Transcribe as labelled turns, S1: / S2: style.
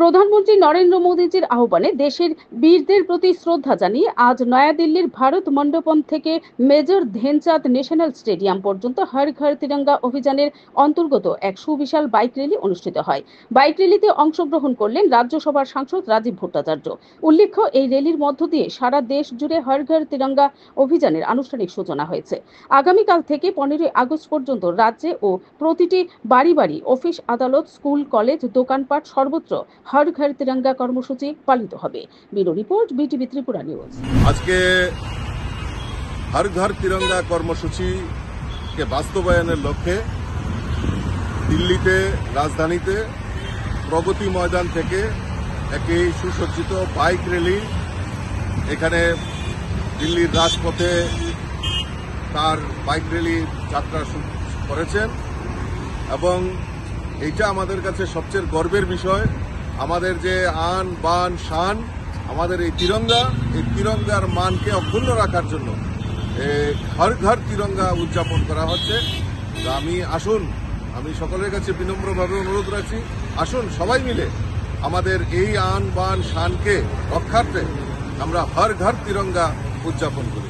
S1: প্রধানমন্ত্রী নরেন্দ্র মোদীজির আহ্বানে দেশের বীরদের প্রতি শ্রদ্ধা জানিয়ে আজ নয়াদিল্লির ভারত মণ্ডপম থেকে মেজর ধ্যানচাঁদ ন্যাশনাল স্টেডিয়াম পর্যন্ত হর ঘর তিরঙ্গা অভিযানের অন্তর্গত এক সুবিশাল বাইক র্যালি অনুষ্ঠিত হয়। বাইক র্যালিতে অংশগ্রহণ করলেন রাজ্যসভার সাংসদ রাজীব ভট্টাচার্য। উল্লেখ্য, এই র্যালির মধ্য দিয়ে সারা দেশ জুড়ে হর ঘর তিরঙ্গা অভিযানের আনুষ্ঠানিক সূচনা হয়েছে। আগামীকাল থেকে 15ই আগস্ট পর্যন্ত রাজ্যে ও প্রতিটি বাড়ি বাড়ি, অফিস আদালত, স্কুল, কলেজ, দোকানপাট সর্বত্র হর ঘর তিরঙ্গা কর্মসূচি পালিত হবে। Bureau report, BTV Tripura news.
S2: আজকে হর ঘর তিরঙ্গা কর্মসূচিকে বাস্তবায়নের লক্ষ্যে দিল্লিতে, রাজধানীতে প্রগতি ময়দান থেকে একটি সুসজ্জিত বাইক র্যালি এখানে দিল্লির রাজপথে তার বাইক র্যালি যাত্রা করেছেন এবং এইটা আমাদের কাছে সবচেয়ে গর্বের বিষয়। আমাদের যে আন বান শান, আমাদের এই তিরঙ্গার মানকে অক্ষুণ্ণ রাখার জন্য হর ঘর তিরঙ্গা উদযাপন করা হচ্ছে। আমি সকলের কাছে বিনম্রভাবে অনুরোধ রাখছি, আসুন সবাই মিলে আমাদের এই আন বান শানকে রক্ষার্থে আমরা হর ঘর তিরঙ্গা উদযাপন করি।